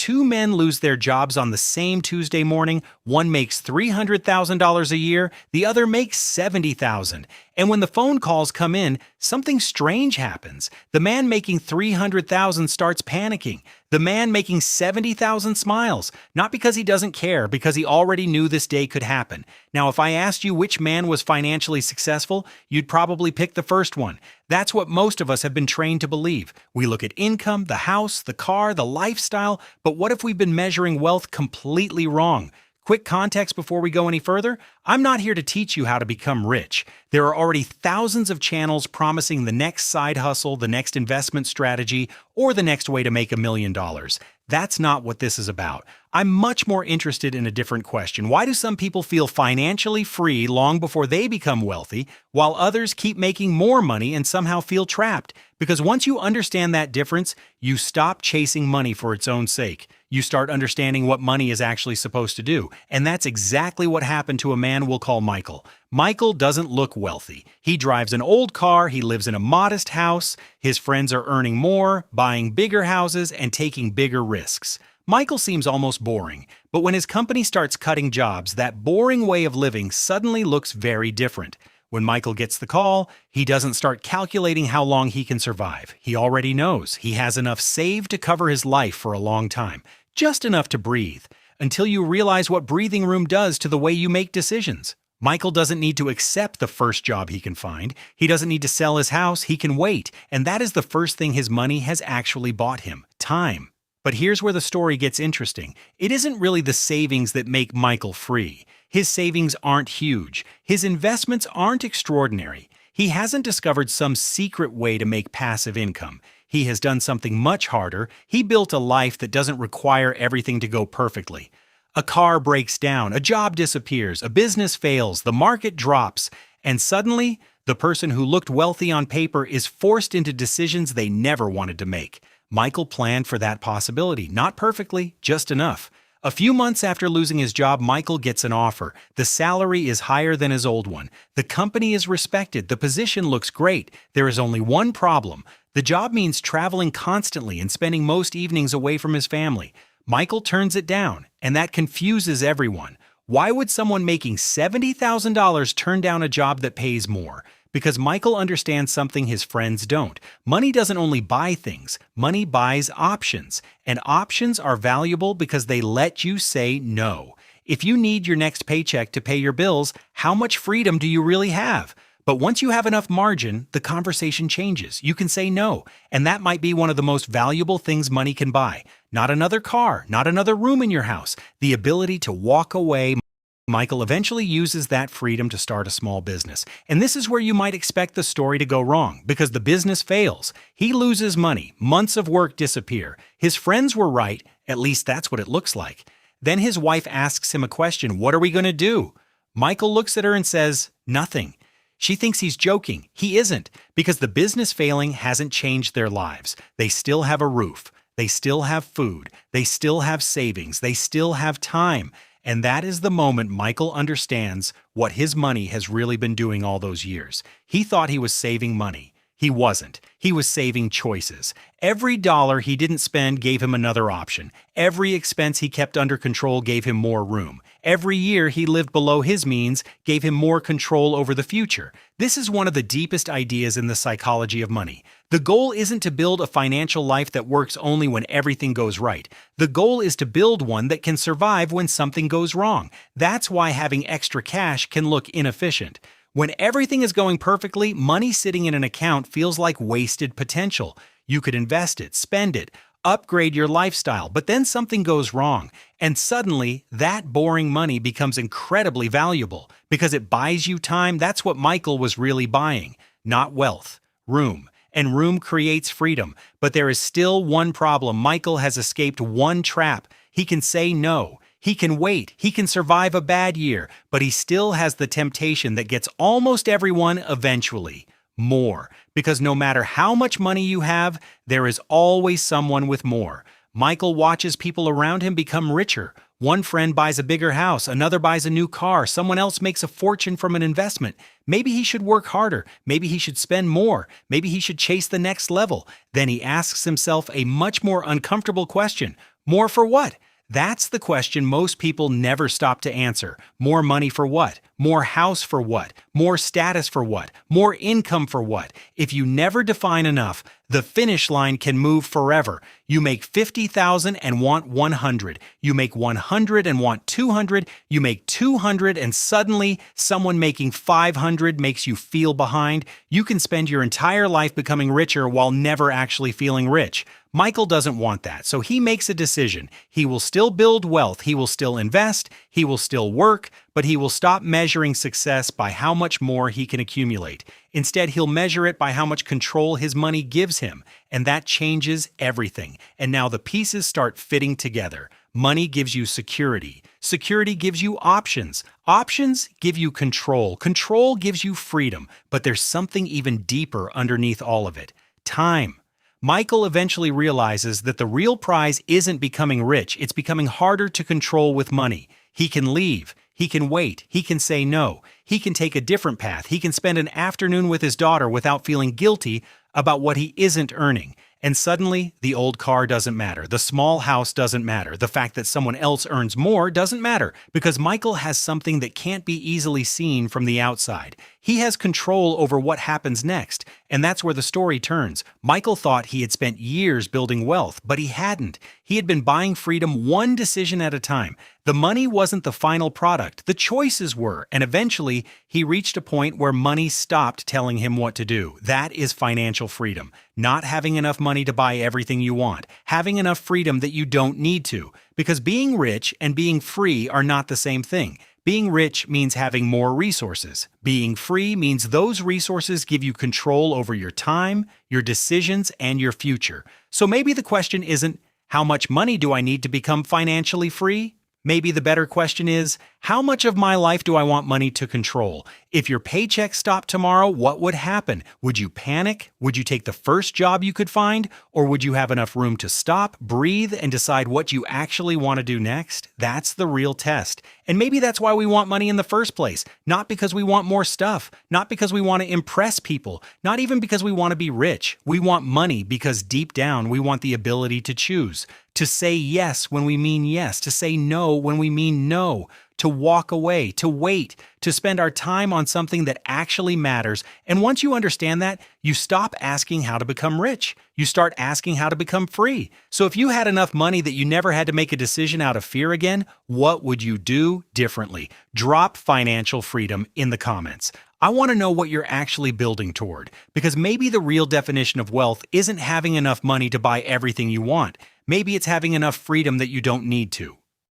two men lose their jobs on the same Tuesday morning. One makes $300,000 a year, the other makes $70,000. And when the phone calls come in, something strange happens. The man making $300,000 starts panicking. The man making $70,000 smiles, not because he doesn't care, because he already knew this day could happen. Now, if I asked you which man was financially successful, you'd probably pick the first one. That's what most of us have been trained to believe. We look at income, the house, the car, the lifestyle, but what if we've been measuring wealth completely wrong? Quick context before we go any further, I'm not here to teach you how to become rich. There are already thousands of channels promising the next side hustle, the next investment strategy, or the next way to make $1 million. That's not what this is about. I'm much more interested in a different question. Why do some people feel financially free long before they become wealthy, while others keep making more money and somehow feel trapped? Because once you understand that difference, you stop chasing money for its own sake. You start understanding what money is actually supposed to do. And that's exactly what happened to a man we'll call Michael. Michael doesn't look wealthy. He drives an old car, he lives in a modest house, his friends are earning more, buying bigger houses, and taking bigger risks. Michael seems almost boring, but when his company starts cutting jobs, that boring way of living suddenly looks very different. When Michael gets the call, he doesn't start calculating how long he can survive. He already knows he has enough saved to cover his life for a long time, just enough to breathe, until you realize what breathing room does to the way you make decisions. Michael doesn't need to accept the first job he can find. He doesn't need to sell his house. He can wait. And that is the first thing his money has actually bought him: time. But here's where the story gets interesting. It isn't really the savings that make Michael free. His savings aren't huge. His investments aren't extraordinary. He hasn't discovered some secret way to make passive income. He has done something much harder. He built a life that doesn't require everything to go perfectly. A car breaks down, a job disappears, a business fails, the market drops, and suddenly, the person who looked wealthy on paper is forced into decisions they never wanted to make. Michael planned for that possibility, not perfectly, just enough. A few months after losing his job, Michael gets an offer. The salary is higher than his old one. The company is respected. The position looks great. There is only one problem. The job means traveling constantly and spending most evenings away from his family. Michael turns it down, and that confuses everyone. Why would someone making $70,000 turn down a job that pays more? Because Michael understands something his friends don't. Money doesn't only buy things, money buys options. And options are valuable because they let you say no. If you need your next paycheck to pay your bills, how much freedom do you really have? But once you have enough margin, the conversation changes. You can say no. And that might be one of the most valuable things money can buy. Not another car, not another room in your house. The ability to walk away. Michael eventually uses that freedom to start a small business. And this is where you might expect the story to go wrong, because the business fails. He loses money, months of work disappear. His friends were right, at least that's what it looks like. Then his wife asks him a question: "What are we going to do?" Michael looks at her and says, "Nothing." She thinks he's joking. He isn't, because the business failing hasn't changed their lives. They still have a roof. They still have food. They still have savings. They still have time. And that is the moment Michael understands what his money has really been doing all those years. He thought he was saving money. He wasn't. He was saving choices. Every dollar he didn't spend gave him another option. Every expense he kept under control gave him more room. Every year he lived below his means gave him more control over the future. This is one of the deepest ideas in the psychology of money. The goal isn't to build a financial life that works only when everything goes right. The goal is to build one that can survive when something goes wrong. That's why having extra cash can look inefficient. When everything is going perfectly, money sitting in an account feels like wasted potential. You could invest it, spend it, upgrade your lifestyle, but then something goes wrong, and suddenly that boring money becomes incredibly valuable because it buys you time. That's what Michael was really buying, not wealth, room. And room creates freedom. But there is still one problem. Michael has escaped one trap. He can say no. He can wait. He can survive a bad year, but he still has the temptation that gets almost everyone eventually: more. Because no matter how much money you have, there is always someone with more. Michael watches people around him become richer. One friend buys a bigger house, another buys a new car, someone else makes a fortune from an investment. Maybe he should work harder, maybe he should spend more, maybe he should chase the next level. Then he asks himself a much more uncomfortable question: More for what? That's the question most people never stop to answer. More money for what? More house for what? More status for what? More income for what? If you never define enough, the finish line can move forever. You make 50,000 and want 100. You make 100 and want 200. You make 200 and suddenly someone making 500 makes you feel behind. You can spend your entire life becoming richer while never actually feeling rich. Michael doesn't want that, so he makes a decision. He will still build wealth, he will still invest, he will still work, but he will stop measuring success by how much more he can accumulate. Instead, he'll measure it by how much control his money gives him, and that changes everything. And now the pieces start fitting together. Money gives you security. Security gives you options. Options give you control. Control gives you freedom. But there's something even deeper underneath all of it. Time. Michael eventually realizes that the real prize isn't becoming rich, it's becoming harder to control with money. He can leave, he can wait, he can say no, he can take a different path, he can spend an afternoon with his daughter without feeling guilty about what he isn't earning. And suddenly, the old car doesn't matter, the small house doesn't matter, the fact that someone else earns more doesn't matter, because Michael has something that can't be easily seen from the outside. He has control over what happens next, and that's where the story turns. Michael thought he had spent years building wealth, but he hadn't. He had been buying freedom one decision at a time. The money wasn't the final product, the choices were, and eventually, he reached a point where money stopped telling him what to do. That is financial freedom. Not having enough money to buy everything you want. Having enough freedom that you don't need to. Because being rich and being free are not the same thing. Being rich means having more resources. Being free means those resources give you control over your time, your decisions, and your future. So maybe the question isn't, how much money do I need to become financially free? Maybe the better question is, how much of my life do I want money to control? If your paycheck stopped tomorrow, what would happen? Would you panic? Would you take the first job you could find? Or would you have enough room to stop, breathe, and decide what you actually want to do next? That's the real test. And maybe that's why we want money in the first place. Not because we want more stuff. Not because we want to impress people. Not even because we want to be rich. We want money because deep down we want the ability to choose. To say yes when we mean yes. To say no when we mean no. To walk away, to wait, to spend our time on something that actually matters. And once you understand that, you stop asking how to become rich. You start asking how to become free. So if you had enough money that you never had to make a decision out of fear again, what would you do differently? Drop financial freedom in the comments. I want to know what you're actually building toward, because maybe the real definition of wealth isn't having enough money to buy everything you want. Maybe it's having enough freedom that you don't need to.